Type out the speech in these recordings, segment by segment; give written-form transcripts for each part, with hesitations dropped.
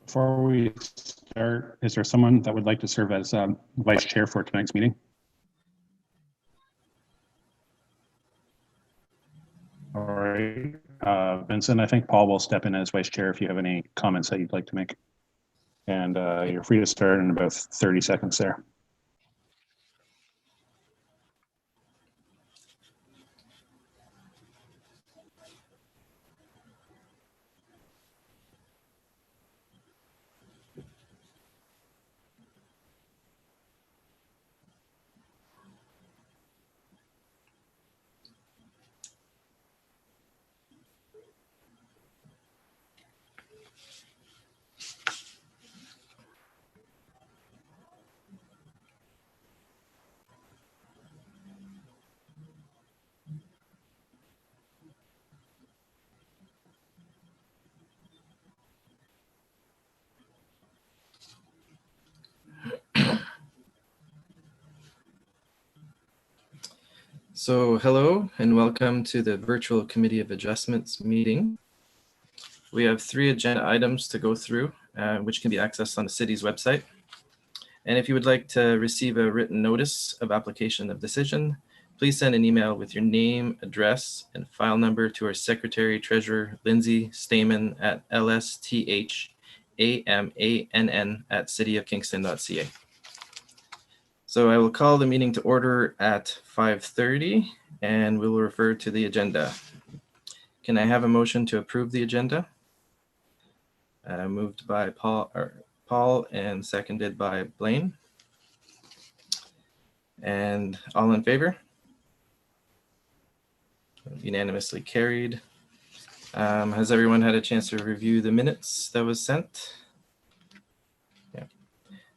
Before we start, is there someone that would like to serve as vice chair for tonight's meeting? All right, Vincent, I think Paul will step in as vice chair if you have any comments that you'd like to make. And you're free to start in about 30 seconds there. So hello and welcome to the Virtual Committee of Adjustments meeting. We have 3 agenda items to go through, which can be accessed on the city's website. And if you would like to receive a written notice of application of decision, please send an email with your name, address, and file number to our Secretary Treasurer, Lindsay Stamen at lsthamann@cityofkingston.ca. So I will call the meeting to order at 5:30 and we will refer to the agenda. Can I have a motion to approve the agenda? Moved by Paul and seconded by Blaine. And all in favor? Unanimously carried. Has everyone had a chance to review the minutes that was sent?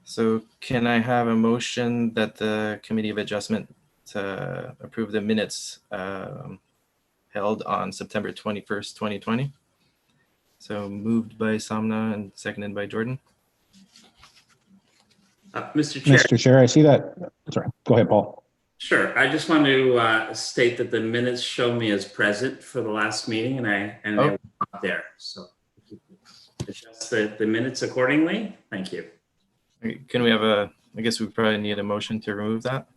So can I have a motion that the Committee of Adjustment approve the minutes held on September 21st, 2020? So moved by Samna and seconded by Jordan. Mr. Chair. Mr. Chair, I see that. Sorry, go ahead, Paul. Sure. I just want to state that the minutes show me as present for the last meeting, and I was not there. So adjust the minutes accordingly. Thank you. Can we have I guess we probably need a motion to remove that.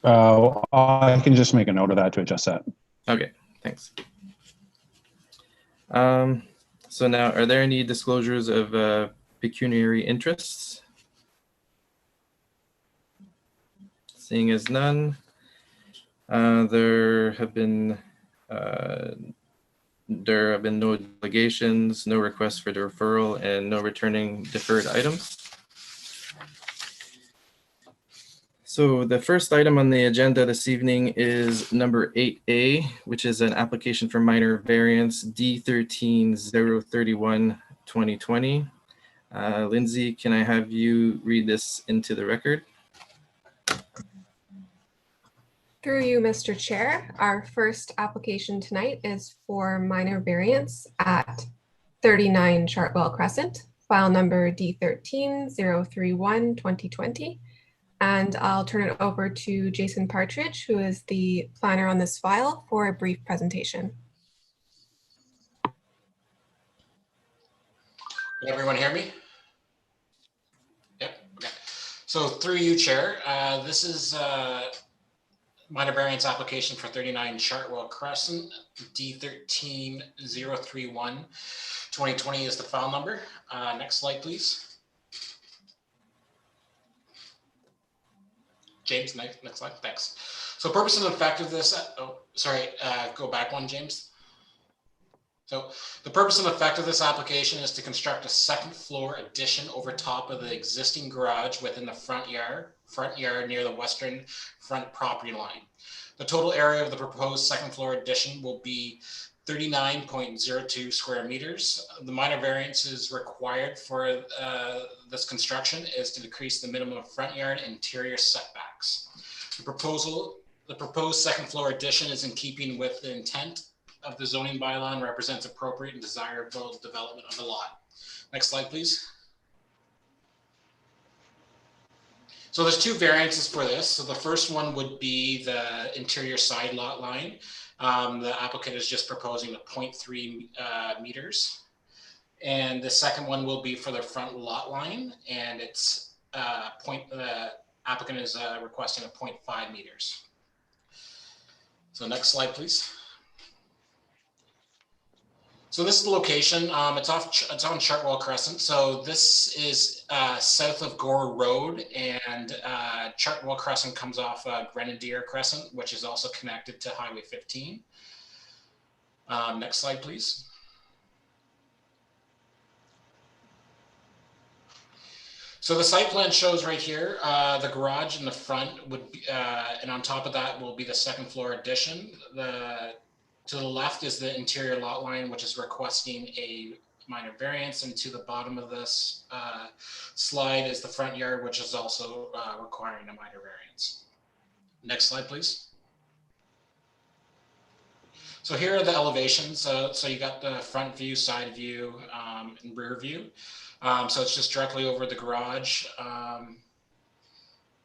I can just make a note of that to adjust that. Okay, thanks. So now, are there any disclosures of pecuniary interests? Seeing as none, there have been no delegations, no requests for deferral, and no returning deferred items. So the first item on the agenda this evening is number 8A, which is an application for minor variance D13031-2020. Lindsay, can I have you read this into the record? Through you, Mr. Chair, our first application tonight is for minor variance at 39 Chartwell Crescent, file number D13031-2020. And I'll turn it over to Jason Partridge, who is the planner on this file, for a brief presentation. Can everyone hear me? Yep, okay. So through you, Chair, this is minor variance application for 39 Chartwell Crescent, D13031-2020 is the file number. Next slide, please. James, next slide, thanks. So purpose and effect of this, go back one, James. So the purpose and effect of this application is to construct a second floor addition over top of the existing garage within the front yard near the western front property line. The total area of the proposed second floor addition will be 39.02 square meters. The minor variances required for this construction is to decrease the minimum front yard interior setbacks. The proposed second floor addition is in keeping with the intent of the zoning bylaw and represents appropriate and desirable development of the lot. Next slide, please. So there's 2 variances for this. So the first one would be the interior side lot line. The applicant is just proposing a 0.3 meters. And the second one will be for the front lot line, and it's the applicant is requesting a 0.5 meters. So next slide, please. So this is the location. It's on Chartwell Crescent. So this is south of Gore Road, and Chartwell Crescent comes off Grenadier Crescent, which is also connected to Highway 15. Next slide, please. So the site plan shows right here, the garage in the front would be, and on top of that will be the second floor addition. To the left is the interior lot line, which is requesting a minor variance, and to the bottom of this slide is the front yard, which is also requiring a minor variance. Next slide, please. So here are the elevations. So you got the front view, side view, and rear view. So it's just directly over the garage.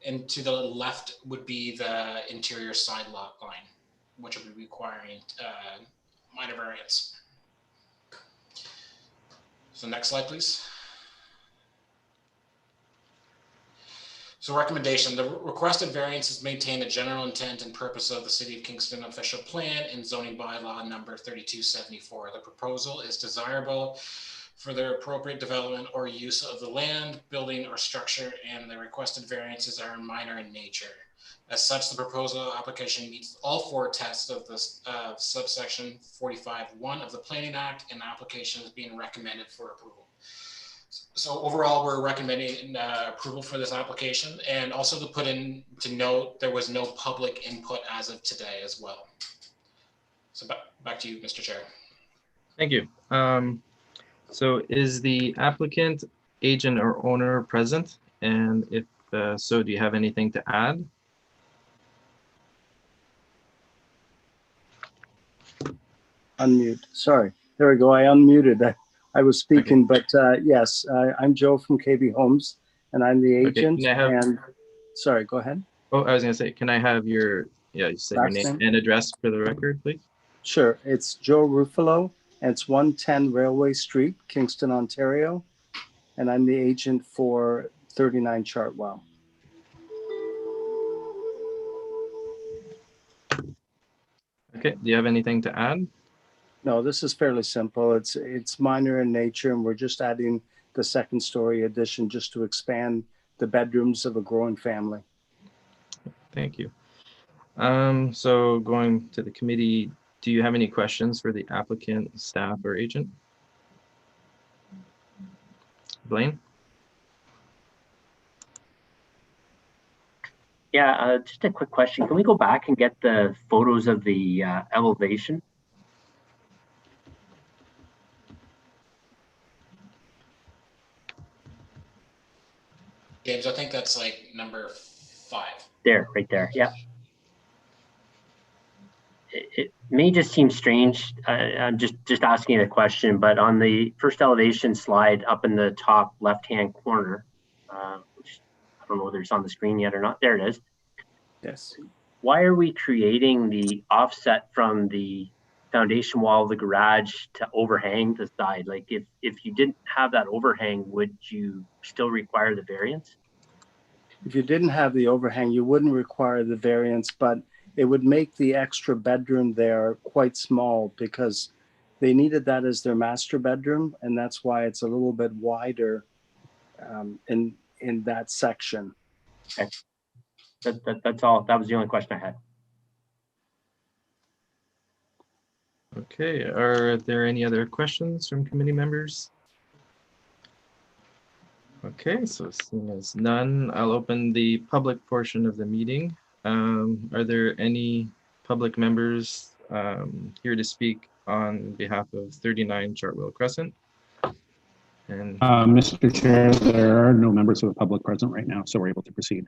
And to the left would be the interior side lot line, which will be requiring minor variance. So next slide, please. So recommendation, the requested variance is maintain the general intent and purpose of the City of Kingston official plan and zoning bylaw number 3274. The proposal is desirable for the appropriate development or use of the land, building, or structure, and the requested variances are minor in nature. As such, the proposal application meets all four tests of this subsection 45(1) of the Planning Act, and the application is being recommended for approval. So overall, we're recommending approval for this application, and also to note there was no public input as of today as well. So back to you, Mr. Chair. Thank you. So is the applicant, agent, or owner present? And if so, do you have anything to add? Unmute. Sorry. There we go. I unmuted. I was speaking, okay. But yes, I'm Joe from KB Homes, and I'm the agent. Okay. And sorry, go ahead. Oh, I was going to say, can I have your, you said your name and address for the record, please? Sure. It's Joe Ruffalo, and it's 110 Railway Street, Kingston, Ontario. And I'm the agent for 39 Chartwell. Okay. Do you have anything to add? No, this is fairly simple. It's minor in nature, and we're just adding the second story addition just to expand the bedrooms of a growing family. Thank you. So going to the committee, do you have any questions for the applicant, staff, or agent? Blaine? Yeah, just a quick question. Can we go back and get the photos of the elevation? James, I think that's like number 5. There, right there. Yeah. It may just seem strange. I'm just asking a question, but on the first elevation slide up in the top left-hand corner, which I don't know whether it's on the screen yet or not. There it is. Yes. Why are we creating the offset from the foundation wall of the garage to overhang the side? Like if you didn't have that overhang, would you still require the variance? If you didn't have the overhang, you wouldn't require the variance, but it would make the extra bedroom there quite small because they needed that as their master bedroom, and that's why it's a little bit wider in that section. Okay. That's all. That was the only question I had. Okay, are there any other questions from committee members? Okay, so seeing as none, I'll open the public portion of the meeting. Are there any public members here to speak on behalf of 39 Chartwell Crescent? And Mr. Chair, there are no members of the public present right now, so we're able to proceed.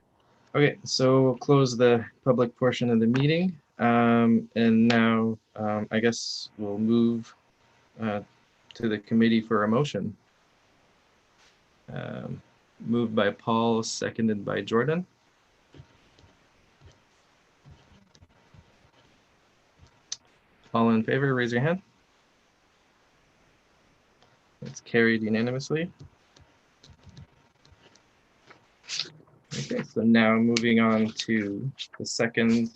Okay, so we'll close the public portion of the meeting. And now I guess we'll move to the committee for a motion. Moved by Paul, seconded by Jordan. All in favor, raise your hand. It's carried unanimously. Okay, so now moving on to the second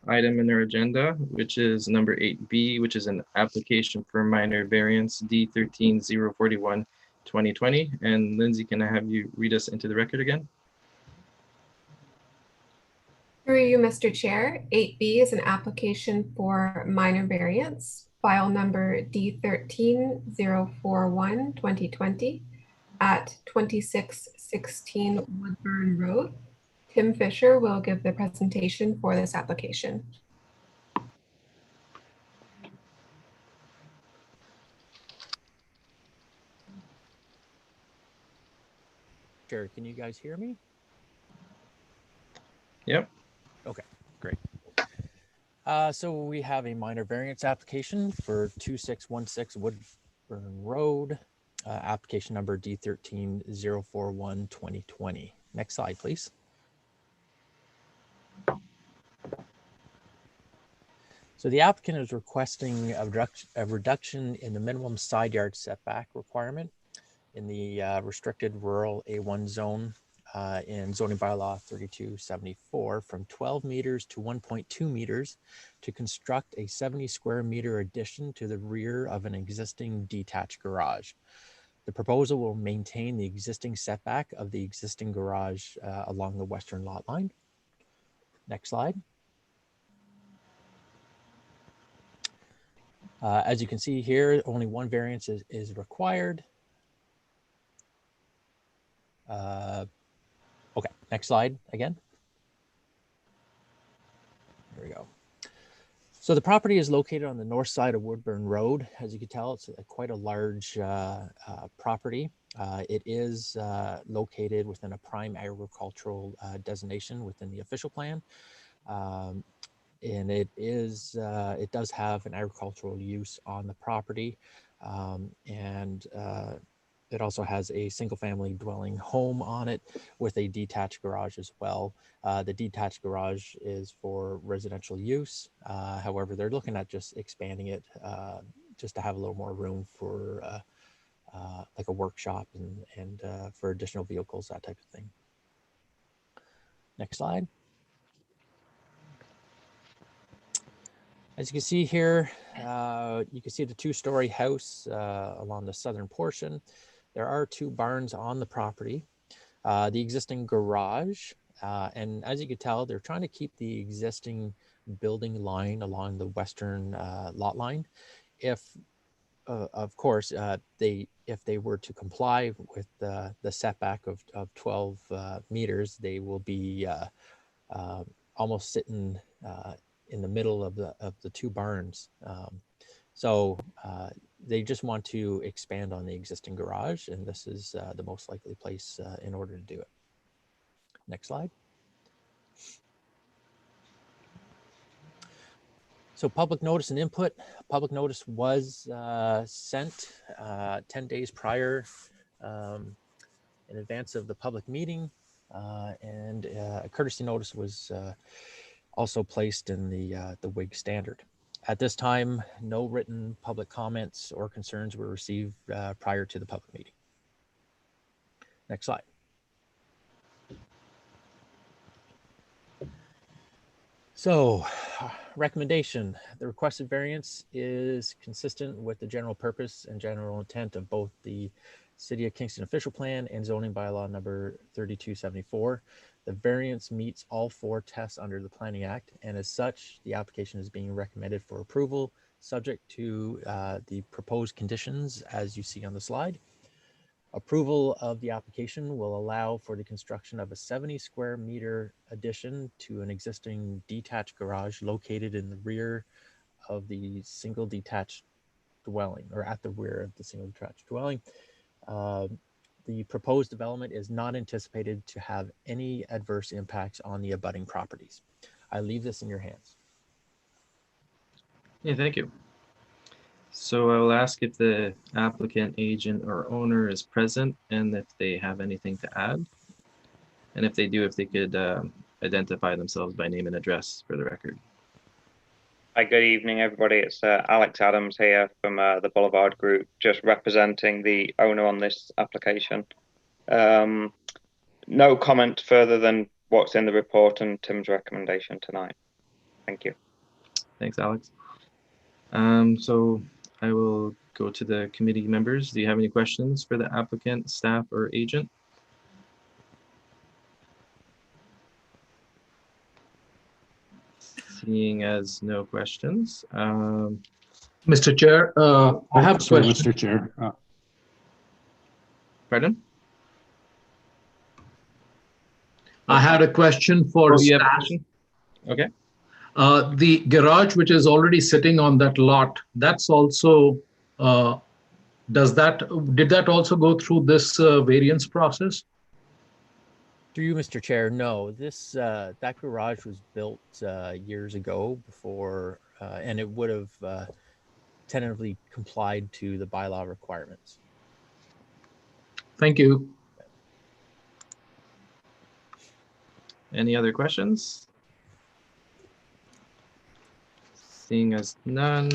item in our agenda, which is number 8B, which is an application for minor variance D13041 2020. And Lindsay, can I have you read us into the record again? Through you, Mr. Chair, 8B is an application for minor variance, file number D13041 2020 at 2616 Woodburn Road. Tim Fisher will give the presentation for this application. Sure. Can you guys hear me? Yep. Okay, great. So we have a minor variance application for 2616 Woodburn Road, application number D13041 2020. Next slide, please. So the applicant is requesting a reduction in the minimum side yard setback requirement in the restricted rural A1 zone in zoning bylaw 3274 from 12 meters to 1.2 meters to construct a 70 square meter addition to the rear of an existing detached garage. The proposal will maintain the existing setback of the existing garage along the western lot line. Next slide. As you can see here, only one variance is required. Okay, next slide again. There we go. So the property is located on the north side of Woodburn Road. As you can tell, it's quite a large property. It is located within a prime agricultural designation within the official plan. And it does have an agricultural use on the property. It also has a single family dwelling home on it with a detached garage as well. The detached garage is for residential use. However, they're looking at just expanding it just to have a little more room for like a workshop and for additional vehicles, that type of thing. Next slide. As you can see here, you can see the two-story house along the southern portion. There are two barns on the property, the existing garage, and as you can tell, they're trying to keep the existing building line along the western lot line. If, of course, if they were to comply with the setback of 12 meters, they will be almost sitting in the middle of the two barns. So they just want to expand on the existing garage, and this is the most likely place in order to do it. Next slide. So public notice and input. Public notice was sent 10 days prior in advance of the public meeting, and a courtesy notice was also placed in the WIG standard. At this time, no written public comments or concerns were received prior to the public meeting. Next slide. So, recommendation, the requested variance is consistent with the general purpose and general intent of both the City of Kingston official plan and zoning bylaw number 3274. The variance meets all four tests under the Planning Act, and as such, the application is being recommended for approval, subject to the proposed conditions as you see on the slide. Approval of the application will allow for the construction of a 70 square meter addition to an existing detached garage located in the rear of the single detached dwelling, or at the rear of the single detached dwelling. The proposed development is not anticipated to have any adverse impacts on the abutting properties. I leave this in your hands. Yeah, thank you. So I will ask if the applicant, agent, or owner is present and if they have anything to add. And if they do, if they could identify themselves by name and address for the record. Hi, good evening, everybody. It's Alex Adams here from the Boulevard Group, just representing the owner on this application. No comment further than what's in the report and Tim's recommendation tonight. Thank you. Thanks, Alex. So I will go to the committee members. Do you have any questions for the applicant, staff, or agent? Seeing as no questions. Mr. Chair, I have a Sorry, question. Mr. Chair. Pardon? I had a question for Oh, you have a staff. question? Okay. The garage, which is already sitting on that lot, that's also, did that also go through this variance process? Through you, Mr. Chair, no, this, that garage was built years ago before, and it would have tentatively complied to the bylaw requirements. Thank you. Any other questions? Seeing as none.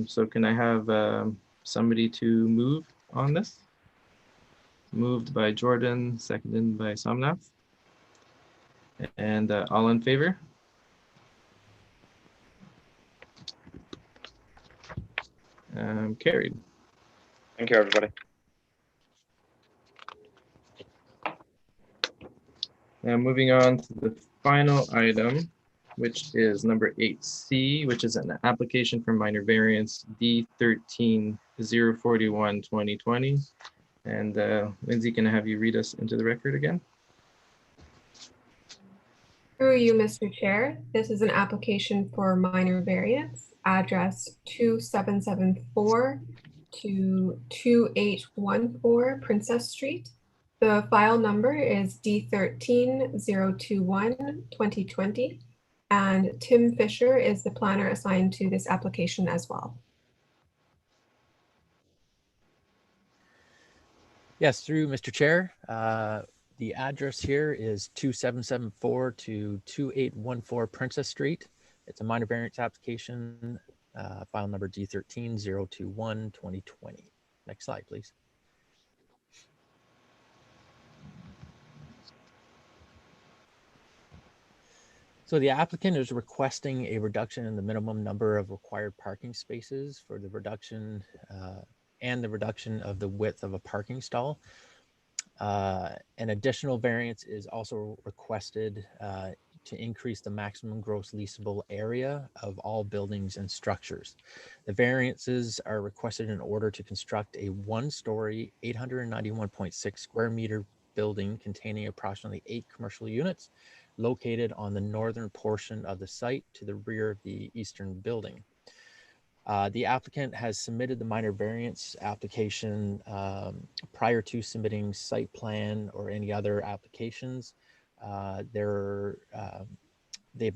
So can I have somebody to move on this? Moved by Jordan, seconded by Somnath. And all in favor? Carried. Thank you, everybody. Now moving on to the final item, which is number 8C, which is an application for minor variance D13-041-2020. And Lindsay, can I have you read us into the record again? Through you, Mr. Chair, this is an application for minor variance, address 2774 to 2814 Princess Street. The file number is D13-021-2020, and Tim Fisher is the planner assigned to this application as well. Yes, through Mr. Chair, the address here is 2774 to 2814 Princess Street. It's a minor variance application, file number D13-021-2020. Next slide, please. So the applicant is requesting a reduction in the minimum number of required parking spaces for the reduction and the reduction of the width of a parking stall. An additional variance is also requested to increase the maximum gross leasable area of all buildings and structures. The variances are requested in order to construct a one-story, 891.6 square meter building containing approximately 8 commercial units located on the northern portion of the site to the rear of the eastern building. The applicant has submitted the minor variance application prior to submitting site plan or any other applications. They've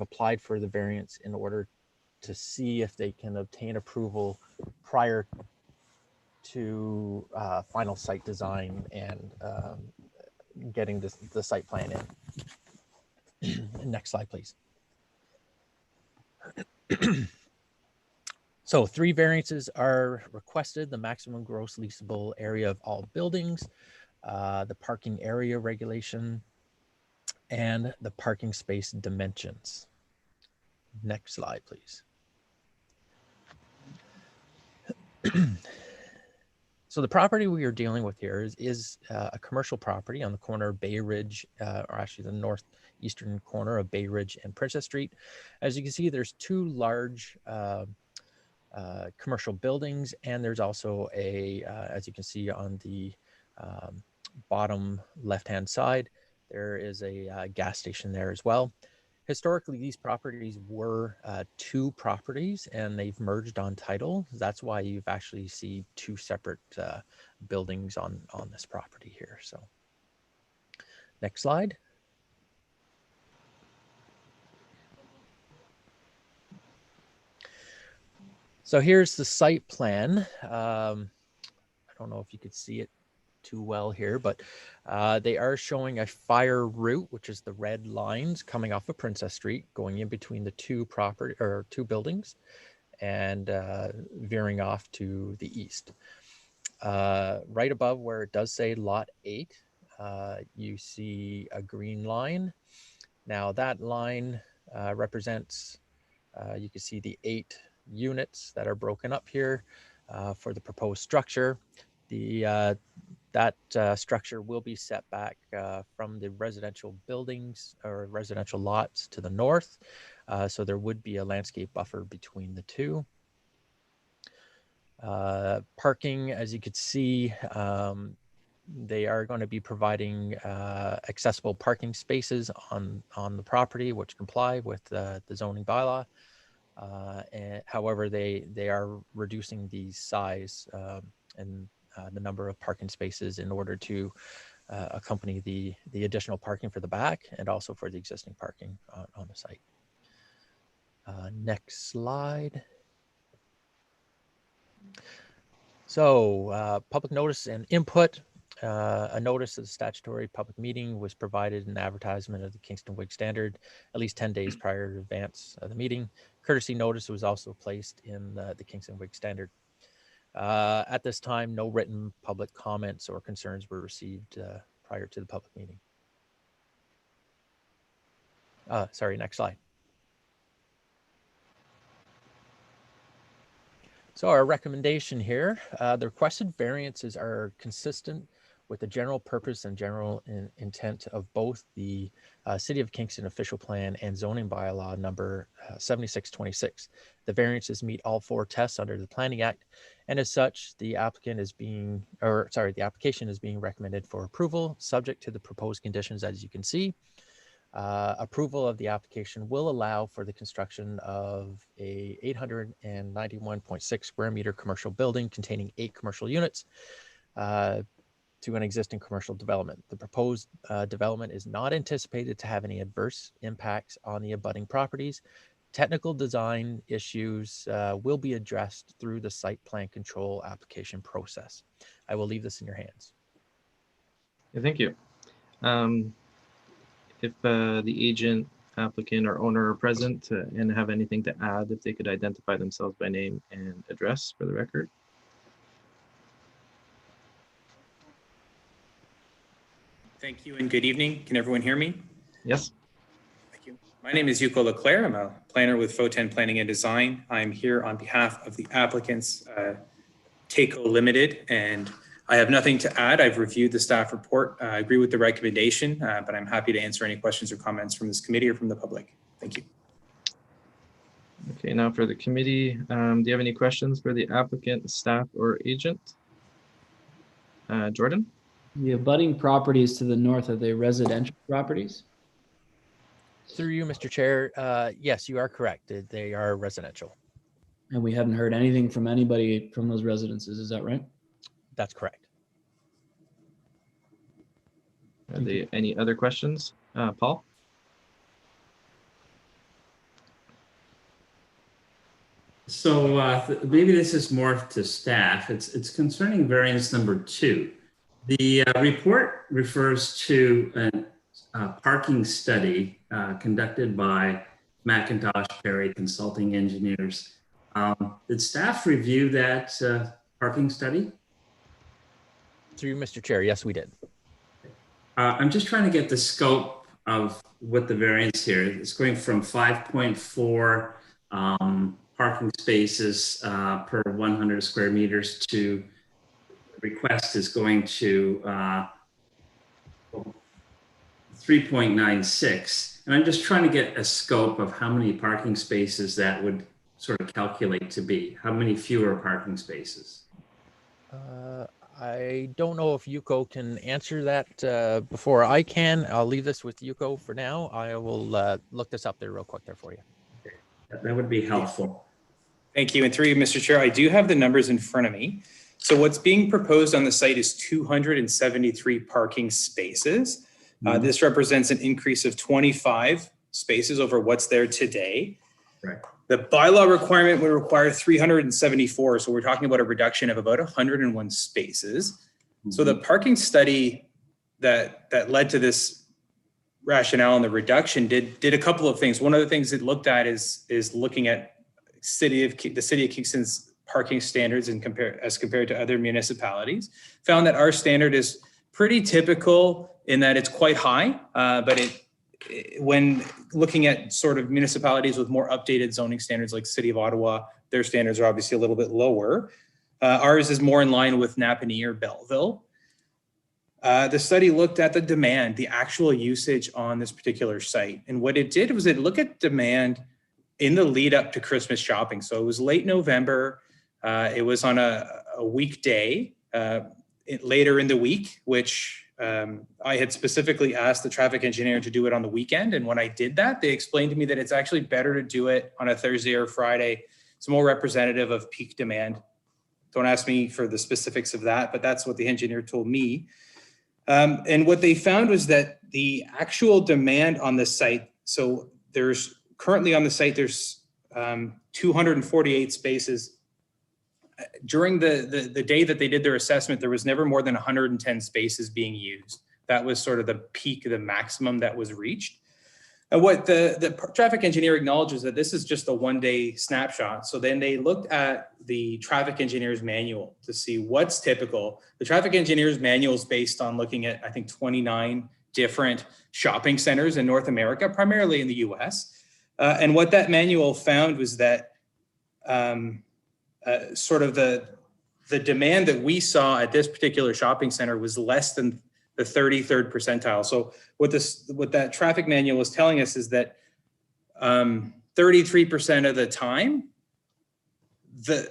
applied for the variance in order to see if they can obtain approval prior to final site design and getting the site plan in. Next slide, please. So 3 variances are requested: the maximum gross leasable area of all buildings, the parking area regulation, and the parking space dimensions. Next slide, please. So the property we are dealing with here is a commercial property on the corner of Bay Ridge, or actually the northeastern corner of Bay Ridge and Princess Street. As you can see, there's 2 large commercial buildings, and there's also a, as you can see on the bottom left-hand side, there is a gas station there as well. Historically, these properties were 2 properties, and they've merged on title. That's why you've actually see 2 separate buildings on this property here. So next slide. So here's the site plan. I don't know if you could see it too well here, but they are showing a fire route, which is the red lines coming off of Princess Street, going in between the two buildings, and veering off to the east. Right above where it does say Lot 8, you see a green line. Now that line represents, you can see the 8 units that are broken up here for the proposed structure. That structure will be set back from the residential buildings or residential lots to the north. So there would be a landscape buffer between the two. Parking, as you could see, they are going to be providing accessible parking spaces on the property, which comply with the zoning bylaw. And however, they are reducing the size and the number of parking spaces in order to accompany the additional parking for the back and also for the existing parking on the site. Next slide. So public notice and input. A notice of the statutory public meeting was provided in the advertisement of the Kingston Whig Standard at least 10 days prior to advance of the meeting. Courtesy notice was also placed in the Kingston Whig Standard. At this time, no written public comments or concerns were received prior to the public meeting. Sorry, next slide. So our recommendation here, the requested variances are consistent with the general purpose and general intent of both the City of Kingston official plan and zoning bylaw number 7626. The variances meet all 4 tests under the Planning Act, and as such, the application is being recommended for approval, subject to the proposed conditions, as you can see. Approval of the application will allow for the construction of a 891.6 square meter commercial building containing 8 commercial units to an existing commercial development. The proposed development is not anticipated to have any adverse impacts on the abutting properties. Technical design issues will be addressed through the site plan control application process. I will leave this in your hands. Yeah, thank you. If the agent, applicant, or owner are present and have anything to add, if they could identify themselves by name and address for the record. Thank you and good evening. Can everyone hear me? Yes. Thank you. My name is Yuko Leclerc. I'm a planner with Foten Planning and Design. I'm here on behalf of the applicants, TACO Limited, and I have nothing to add. I've reviewed the staff report. I agree with the recommendation, but I'm happy to answer any questions or comments from this committee or from the public. Thank you. Okay, now for the committee, do you have any questions for the applicant, staff, or agent? Jordan? The abutting properties to the north, are they residential properties? Through you, Mr. Chair, yes, you are correct. They are residential. And we haven't heard anything from anybody from those residences, is that right? That's correct. Are there any other questions? Paul? So maybe this is more to staff. It's concerning variance number 2. The report refers to a parking study conducted by McIntosh Perry Consulting Engineers. Did staff review that parking study? Through you, Mr. Chair, yes, we did. I'm just trying to get the scope of what the variance here is. It's going from 5.4 parking spaces per 100 square meters to request is going to 3.96. And I'm just trying to get a scope of how many parking spaces that would sort of calculate to be. How many fewer parking spaces? I don't know if Yuko can answer that before I can. I'll leave this with Yuko for now. I will look this up there real quick there for you. Okay. That would be helpful. Thank you. And through you, Mr. Chair, I do have the numbers in front of me. So what's being proposed on the site is 273 parking spaces. This represents an increase of 25 spaces over what's there today. Right. The bylaw requirement would require 374. So we're talking about a reduction of about 101 spaces. So the parking study that led to this rationale and the reduction did a couple of things. One of the things it looked at is looking at the city of Kingston's parking standards and compared to other municipalities. Found that our standard is pretty typical in that it's quite high, but when looking at sort of municipalities with more updated zoning standards like City of Ottawa, their standards are obviously a little bit lower. Ours is more in line with Napanee or Belleville. The study looked at the demand, the actual usage on this particular site. And what it did was it looked at demand in the lead up to Christmas shopping. So it was late November. It was on a weekday later in the week, which I had specifically asked the traffic engineer to do it on the weekend. And when I did that, they explained to me that it's actually better to do it on a Thursday or Friday. It's more representative of peak demand. Don't ask me for the specifics of that, but that's what the engineer told me. And what they found was that the actual demand on the site, so there's currently on the site, there's 248 spaces. During the day that they did their assessment, there was never more than 110 spaces being used. That was sort of the peak, the maximum that was reached. And what the traffic engineer acknowledges that this is just a one-day snapshot. So then they looked at the traffic engineer's manual to see what's typical. The traffic engineer's manual is based on looking at, I think, 29 different shopping centers in North America, primarily in the US. And what that manual found was that sort of the demand that we saw at this particular shopping center was less than the 33rd percentile. So what that traffic manual is telling us is that 33% of the time,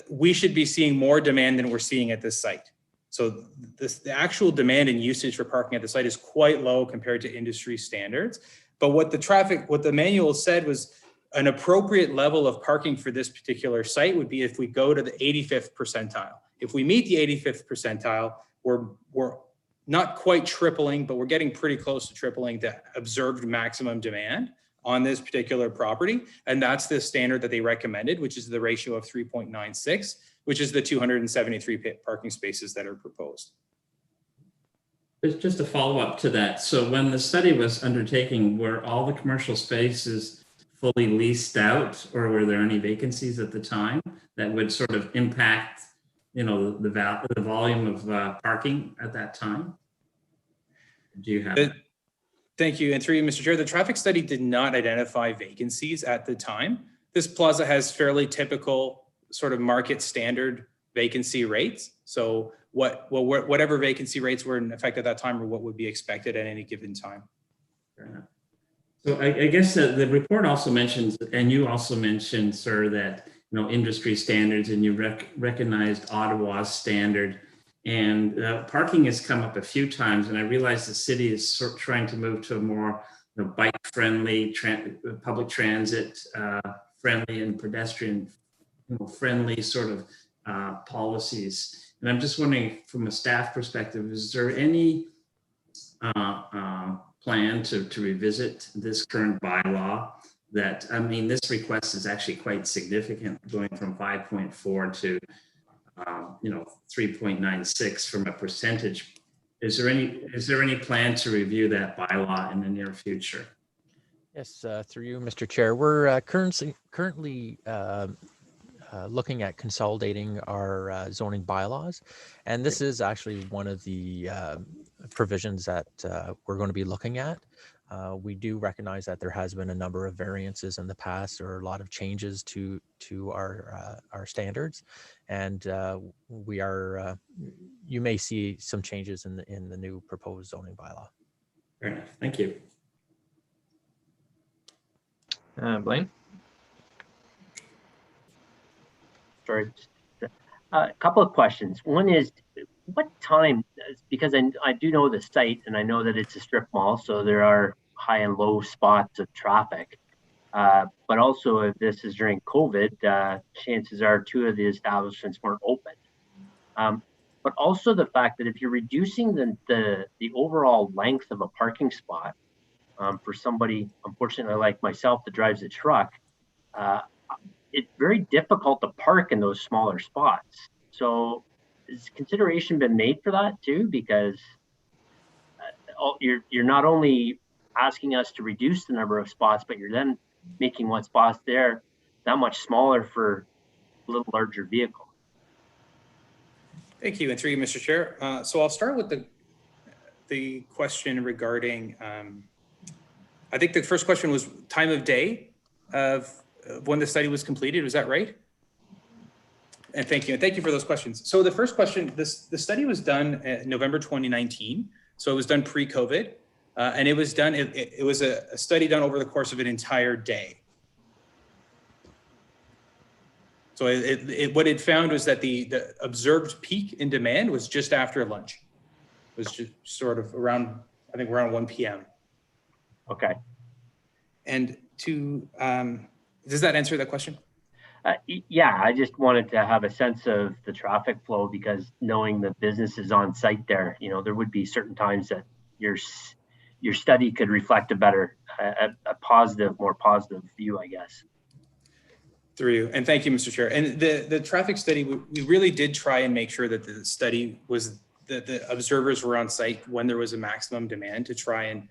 we should be seeing more demand than we're seeing at this site. So the actual demand and usage for parking at the site is quite low compared to industry standards. But what the manual said was an appropriate level of parking for this particular site would be if we go to the 85th percentile. If we meet the 85th percentile, we're not quite tripling, but we're getting pretty close to tripling the observed maximum demand on this particular property. And that's the standard that they recommended, which is the ratio of 3.96, which is the 273 parking spaces that are proposed. Just a follow up to that. So when the study was undertaken, were all the commercial spaces fully leased out, or were there any vacancies at the time that would sort of impact, the volume of parking at that time? Do you have? Thank you. And through you, Mr. Chair, the traffic study did not identify vacancies at the time. This plaza has fairly typical sort of market standard vacancy rates. So whatever vacancy rates were in effect at that time are what would be expected at any given time. Fair enough. So I guess the report also mentions, and you also mentioned, sir, that industry standards, and you recognized Ottawa's standard, and parking has come up a few times, and I realize the city is trying to move to a more bike-friendly, public transit friendly, and pedestrian friendly sort of policies. And I'm just wondering, from a staff perspective, is there any plan to revisit this current bylaw? That, I mean, this request is actually quite significant, going from 5.4 to 3.96 from a percentage. Is there any plan to review that bylaw in the near future? Yes, through you, Mr. Chair. We're currently looking at consolidating our zoning bylaws, and this is actually one of the provisions that we're going to be looking at. We do recognize that there has been a number of variances in the past, or a lot of changes to our standards, and we are. You may see some changes in the new proposed zoning bylaw. Fair enough. Thank you. Blaine? Sorry. A couple of questions. One is, what time, because I do know the site, and I know that it's a strip mall, so there are high and low spots of traffic. But also, if this is during COVID, chances are two of the establishments weren't open. But also the fact that if you're reducing the overall length of a parking spot for somebody, unfortunately like myself, that drives a truck, it's very difficult to park in those smaller spots. So has consideration been made for that too? Because you're not only asking us to reduce the number of spots, but you're then making what spots there that much smaller for a little larger vehicle. Thank you, and through you, Mr. Chair. So I'll start with the question regarding, I think the first question was time of day of when the study was completed. Was that right? And thank you for those questions. So the first question, the study was done in November 2019. So it was done pre-COVID, and it was done. It was a study done over the course of an entire day. So what it found was that the observed peak in demand was just after lunch. It was just sort of around, I think around 1 p.m. Okay. And does that answer that question? Yeah, I just wanted to have a sense of the traffic flow, because knowing the businesses on site there, there would be certain times that your study could reflect a more positive view, I guess. Through you, and thank you, Mr. Chair. And the traffic study, we really did try and make sure that the study was that the observers were on site when there was a maximum demand, to try and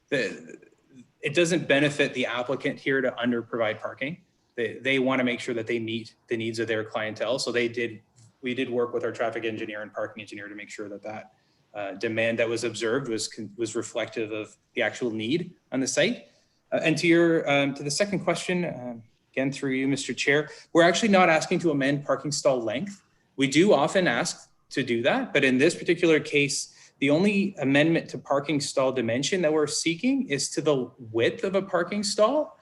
it doesn't benefit the applicant here to under provide parking. They want to make sure that they meet the needs of their clientele. So we did work with our traffic engineer and parking engineer to make sure that demand that was observed was reflective of the actual need on the site. And to the second question, again through you, Mr. Chair, we're actually not asking to amend parking stall length. We do often ask to do that, but in this particular case, the only amendment to parking stall dimension that we're seeking is to the width of a parking stall.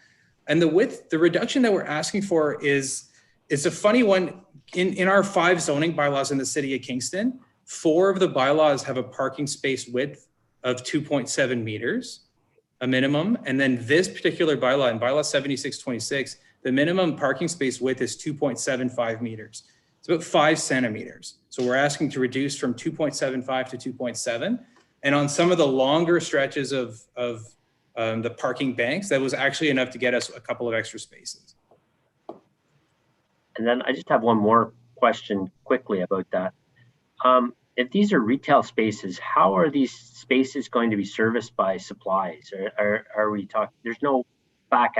And the reduction that we're asking for is a funny one. In our 5 zoning bylaws in the city of Kingston, 4 of the bylaws have a parking space width of 2.7 meters, a minimum. And then this particular bylaw, in bylaw 7626, the minimum parking space width is 2.75 meters. It's about 5 centimeters. So we're asking to reduce from 2.75 to 2.7. And on some of the longer stretches of the parking banks, that was actually enough to get us a couple of extra spaces. And then I just have one more question quickly about that. If these are retail spaces, how are these spaces going to be serviced by supplies? Are we talking, there's no back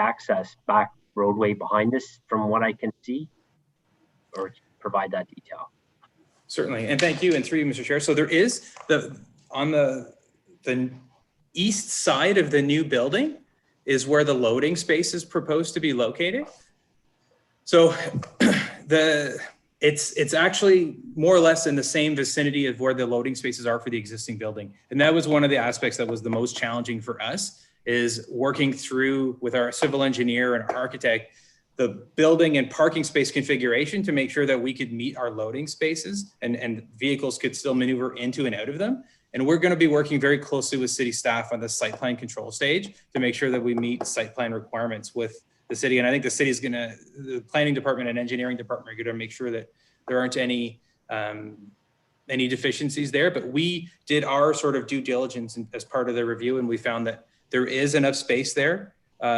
roadway behind this from what I can see, or provide that detail? Certainly, and thank you, and through you, Mr. Chair. So there is on the east side of the new building is where the loading space is proposed to be located. So it's actually more or less in the same vicinity of where the loading spaces are for the existing building. And that was one of the aspects that was the most challenging for us, is working through with our civil engineer and our architect, the building and parking space configuration to make sure that we could meet our loading spaces and vehicles could still maneuver into and out of them. And we're going to be working very closely with city staff on the site plan control stage to make sure that we meet site plan requirements with the city. And I think the city is the planning department and engineering department are going to make sure that there aren't any deficiencies there. But we did our sort of due diligence as part of the review, and we found that there is enough space there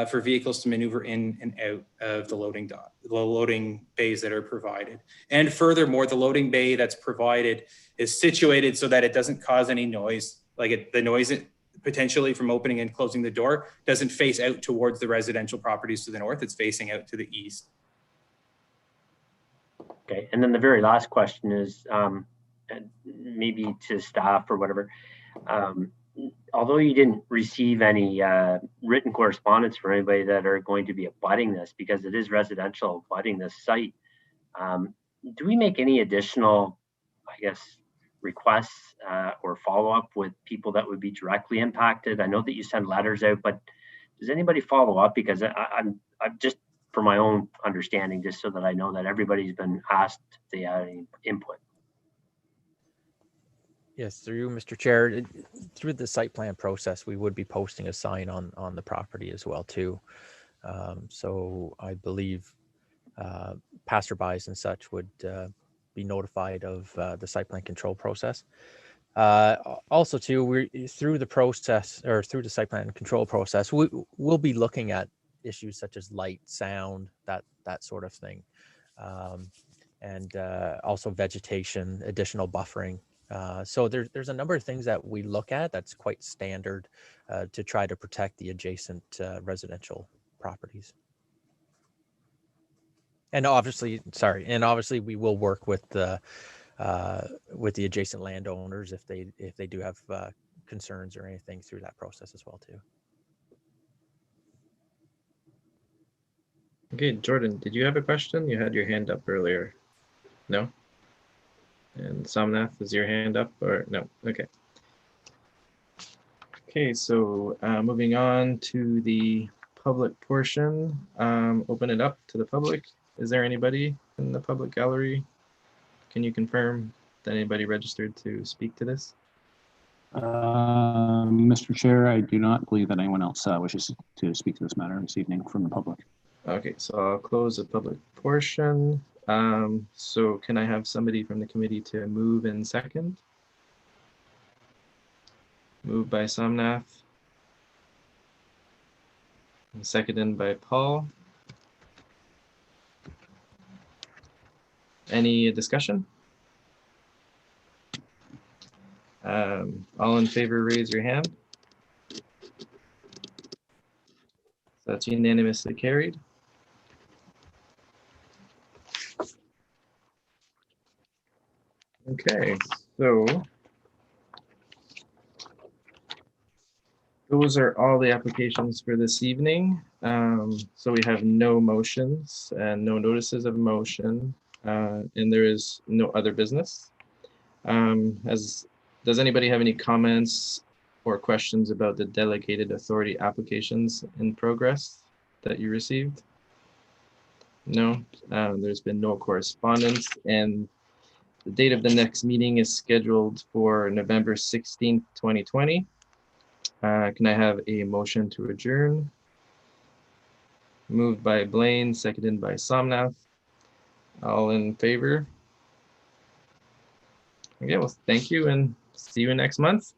for vehicles to maneuver in and out of the loading bays that are provided. And furthermore, the loading bay that's provided is situated so that it doesn't cause any noise, the noise potentially from opening and closing the door doesn't face out towards the residential properties to the north, it's facing out to the east. Okay, and then the very last question is maybe to staff or whatever. Although you didn't receive any written correspondence from anybody that are going to be abutting this, because it is residential abutting this site, do we make any additional, I guess, requests or follow-up with people that would be directly impacted? I know that you send letters out, but does anybody follow up? Because I'm just, for my own understanding, just so that I know that everybody's been asked if they have any input. Yes, through you, Mr. Chair, through the site plan process, we would be posting a sign on the property as well too. So I believe passerbys and such would be notified of the site plan control process. Also too, we're through the process, or through the site plan control process, we'll be looking at issues such as light, sound, that sort of thing. and also vegetation, additional buffering. So there's a number of things that we look at that's quite standard to try to protect the adjacent residential properties. And obviously, we will work with the adjacent landowners if they do have concerns or anything through that process as well too. Okay, Jordan, did you have a question? You had your hand up earlier. No? And Somnath, is your hand up or no? Okay. Okay, so moving on to the public portion, open it up to the public. Is there anybody in the public gallery? Can you confirm that anybody registered to speak to this? Mr. Chair, I do not believe that anyone else wishes to speak to this matter this evening from the public. Okay, so I'll close the public portion. So can I have somebody from the committee to move in second? Moved by Somnath. And seconded by Paul. Any discussion? All in favor, raise your hand. That's unanimously carried. Okay, so those are all the applications for this evening. So we have no motions and no notices of motion, and there is no other business. Does anybody have any comments or questions about the delegated authority applications in progress that you received? No, there's been no correspondence, and the date of the next meeting is scheduled for November 16th, 2020. Can I have a motion to adjourn? Moved by Blaine, seconded by Somnath. All in favor? Okay, well, thank you and see you next month.